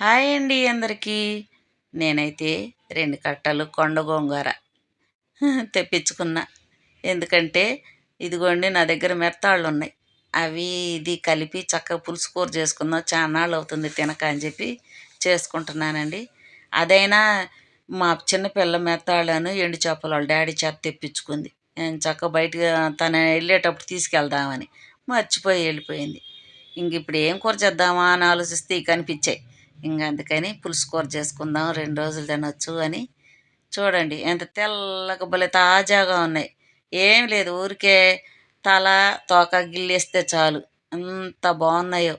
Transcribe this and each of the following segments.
Hi అండి అందరికీ. నేనైతే 2 కట్టలు కొండ గోంగూర తెప్పించుకున్నా. ఎందుకంటే ఇదిగోండి నా దగ్గర మెత్తాళ్ళున్నాయి. అవి ఇది కలిపి చక్కగా పులుసు కూర చేసుకుందాం. చాన్నాళ్ళవుతుంది తినక అని చెప్పి చేసుకుంటున్నానండి. అదైనా మా చిన్న పిల్ల మెత్తాళ్ళను ఎండు చేపలు వాళ్ళ డాడీ చేత తెప్పించుకుంది. నేను చక్కగా బయటకి తను వెళ్ళేటప్పుడు తీసుకెళ్దామని మర్చిపోయి వెళ్ళిపోయింది. ఇప్పుడు ఏం కూర చేద్దామా అని ఆలోచిస్తే ఇవి కనిపించాయి. అందుకని పులుసు కూర చేసుకుందాం, 2 రోజులు తినొచ్చు అని. చూడండి ఎంత తెల్లగా భలే తాజాగా ఉన్నాయి. ఏం లేదు, ఊరికే తల తోక గిల్లేస్తే చాలు ఎంత బాగున్నాయో.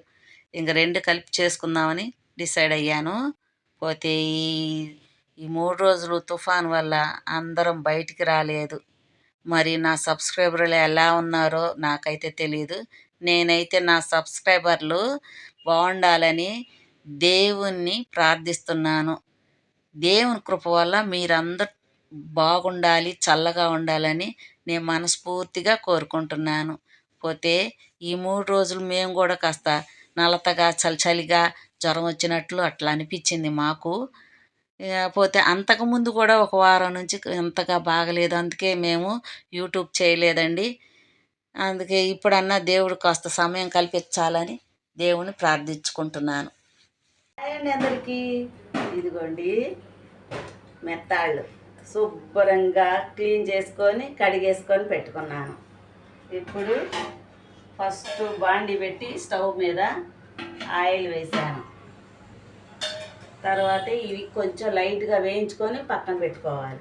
2 కలిపి చేసుకుందామని డిసైడ్ అయ్యాను. పోతే ఈ ఈ 3 రోజులు తుఫాన్ వల్ల అందరం బయటికి రాలేదు. మరి నా సబ్స్క్రైబర్లు ఎలా ఉన్నారో నాకైతే తెలియదు. నేనైతే నా సబ్స్క్రైబర్లు బాగుండాలని దేవుణ్ణి ప్రార్థిస్తున్నాను. దేవుని కృప వల్ల మీరందరూ బాగుండాలి, చల్లగా ఉండాలని నేను మనస్ఫూర్తిగా కోరుకుంటున్నాను. పోతే ఈ 3 రోజులు మేము కూడా కాస్త నలతగా చలిగా జ్వరం వచ్చినట్లు అట్లా అనిపించింది మాకు. పోతే అంతకుముందు కూడా ఒక వారం నుంచి అంతగా బాగలేదు. అందుకే మేము యూట్యూబ్ చేయలేదండి. అందుకే ఇప్పుడన్నా దేవుడు కాస్త సమయం కల్పించాలని దేవుని ప్రార్థించుకుంటున్నాను. అండి అందరికీ, ఇదిగోండి మెత్తాళ్ళు శుభ్రంగా క్లీన్ చేసుకొని కడిగేసుకొని పెట్టుకున్నాను. ఇప్పుడు ఫస్ట్ బాండి పెట్టి స్టవ్ మీద ఆయిల్ వేసాను. తర్వాత ఇవి కొంచెం లైట్గా వేయించుకొని పక్కన పెట్టుకోవాలి.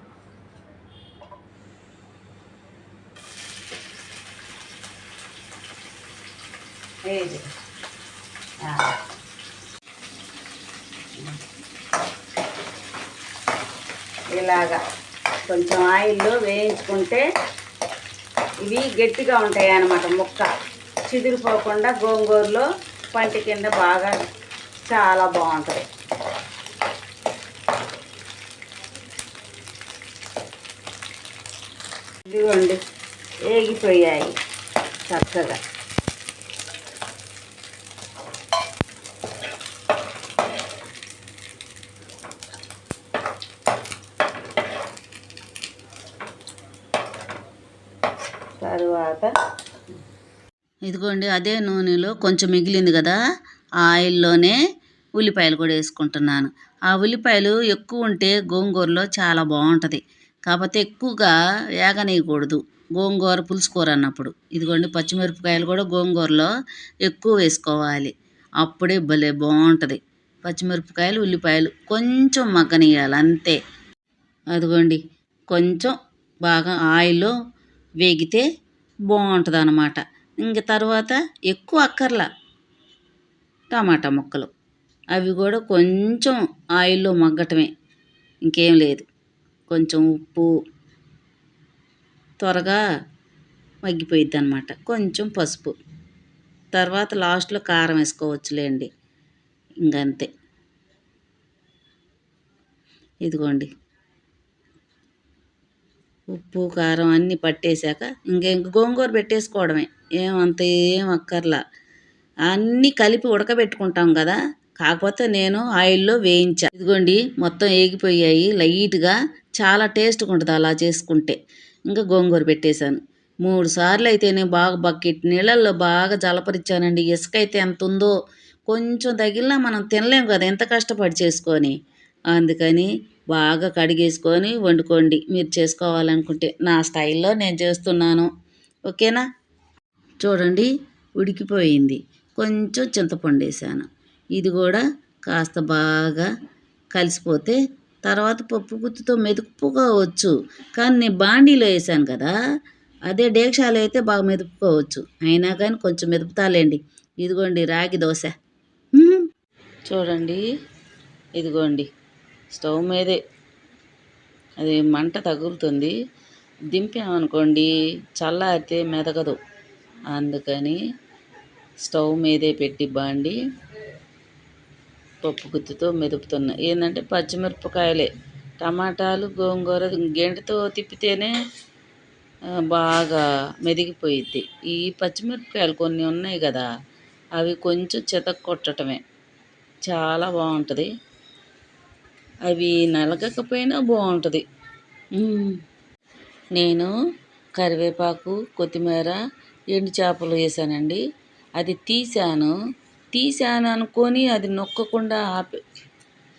ఇది ఇలాగా కొంచెం ఆయిల్లో వేయించుకుంటే ఇవి గట్టిగా ఉంటాయి అన్నమాట. ముక్క చిదిరిపోకుండా గోంగూరలో పంటి కింద బాగా చాలా బాగుంటుంది. ఇదిగోండి వేగిపోయాయి చక్కగా. తరువాత ఇదిగోండి అదే నూనెలో కొంచెం మిగిలింది కదా, ఆ ఆయిల్లోనే ఉల్లిపాయలు కూడా వేసుకుంటున్నాను. ఆ ఉల్లిపాయలు ఎక్కువ ఉంటే గోంగూరలో చాలా బాగుంటుంది. కాకపోతే ఎక్కువగా వేగనీయకూడదు గోంగూర పులుసు కూర అన్నప్పుడు. ఇదిగోండి పచ్చిమిరపకాయలు కూడా గోంగూరలో ఎక్కువ వేసుకోవాలి, అప్పుడే భలే బాగుంటుంది. పచ్చిమిరపకాయలు ఉల్లిపాయలు కొంచెం మగ్గనియాలి అంతే. అదిగోండి కొంచెం బాగా ఆయిల్లో వేగితే బాగుంటుంది అన్నమాట. తర్వాత ఎక్కువ అక్కర్లా టమాటా ముక్కలు, అవి కూడా కొంచెం ఆయిల్లో మగ్గటమే, ఇంకేం లేదు. కొంచెం ఉప్పు, త్వరగా మగ్గిపోయిద్ది అన్నమాట. కొంచెం పసుపు, తర్వాత లాస్ట్లో కారం వేసుకోవచ్చులేండి. ఇంకంతే. ఇదిగోండి ఉప్పు కారం అన్నీ పట్టేశాక ఇంక గోంగూర పెట్టేసుకోవడమే. ఏం అక్కర్లా. అన్నీ కలిపి ఉడకబెట్టుకుంటాం కదా, కాకపోతే నేను ఆయిల్లో వేయించా. ఇదిగోండి మొత్తం వేగిపోయాయి లైట్గా. చాలా టేస్ట్గా ఉంటుంది అలా చేసుకుంటే. ఇంకా గోంగూర పెట్టేశాను. 3 సార్లు అయితే నేను బాగా బకెట్ నీళ్ళల్లో బాగా జలపరిచానండి. ఇసుక అయితే ఎంత ఉందో, కొంచెం తగిలినా మనం తినలేము కదా ఎంత కష్టపడి చేసుకొని. అందుకని బాగా కడిగేసుకొని వండుకోండి మీరు చేసుకోవాలనుకుంటే. నా స్టైల్లో నేను చేస్తున్నాను, ఓకేనా. చూడండి ఉడికిపోయింది. కొంచెం చింతపండు వేసాను. ఇది కూడా కాస్త బాగా కలిసిపోతే తర్వాత పప్పు గుత్తితో మెదుపుకోవచ్చు. కానీ నేను బాండీలో వేసాను కదా, అదే డేక్షాలో అయితే బాగా మెదుపుకోవచ్చు. అయినా కానీ కొంచెం మెదుపుతాలేండి. ఇదిగోండి రాగి దోశ. చూడండి ఇదిగోండి స్టవ్ మీదే అది మంట తగులుతుంది. దింపామనుకోండి చల్లారితే మెదగదు. అందుకని స్టవ్ మీదే పెట్టి బాండి పప్పు గుత్తితో మెదుపుతున్నా. ఏంటంటే పచ్చిమిరపకాయలే, టమాటాలు గోంగూర గెంటతో తిప్పితేనే బాగా మెదిగిపోయిద్ది. ఈ పచ్చిమిరపకాయలు కొన్ని ఉన్నాయి కదా, అవి కొంచెం చితక్కొట్టడమే. చాలా బాగుంటుంది. అవి నలగకపోయినా బాగుంటుంది. నేను కరివేపాకు, కొత్తిమీర, ఎండు చేపలు వేసానండి. అది తీసాను అనుకొని అది నొక్కకుండా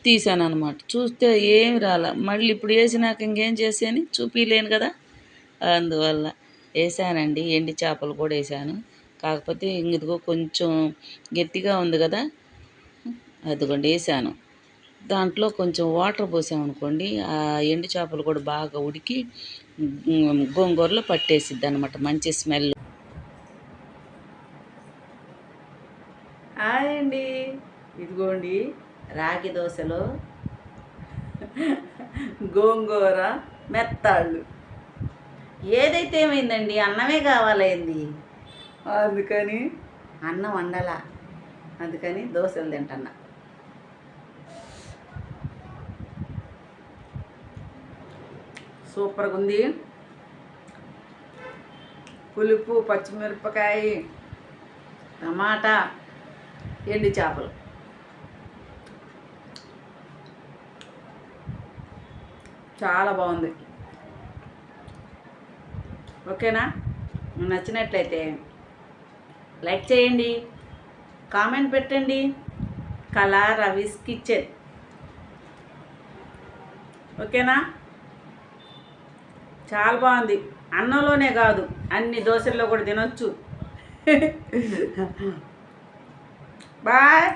తీసాను అనమాట. చూస్తే ఏమి రాల. మళ్ళీ ఇప్పుడు వేసినాక ఇంకేం చేసాను చూపించలేను కదా, అందువల్ల వేసానండి. ఎండు చేపలు కూడా వేసాను. కాకపోతే ఇదిగో కొంచెం గట్టిగా ఉంది కదా, అదిగోండి వేసాను. దాంట్లో కొంచెం వాటర్ పోసామనుకోండి, ఆ ఎండు చేపలు కూడా బాగా ఉడికి గోంగూరలో పట్టేసిద్ది అనమాట. మంచి స్మెల్. హాయ్ అండి, ఇదిగోండి రాగి దోశలో గోంగూర మెత్తాళ్ళు. ఏదైతే ఏమైందండి, అన్నమే కావాలైంది. అందుకని అన్నం వండాలా, అందుకని దోశలు తింటున్నా. సూపర్గా ఉంది. పులుపు, పచ్చిమిరపకాయ, టమాటా, ఎండు చేపలు. చాలా బాగుంది. ఓకేనా? నచ్చినట్లయితే లైక్ చేయండి, కామెంట్ పెట్టండి. కళా రవీస్ కిచెన్. ఓకేనా? చాలా బాగుంది. అన్నంలోనే కాదు, అన్ని దోశల్లో కూడా తినొచ్చు. బాయ్.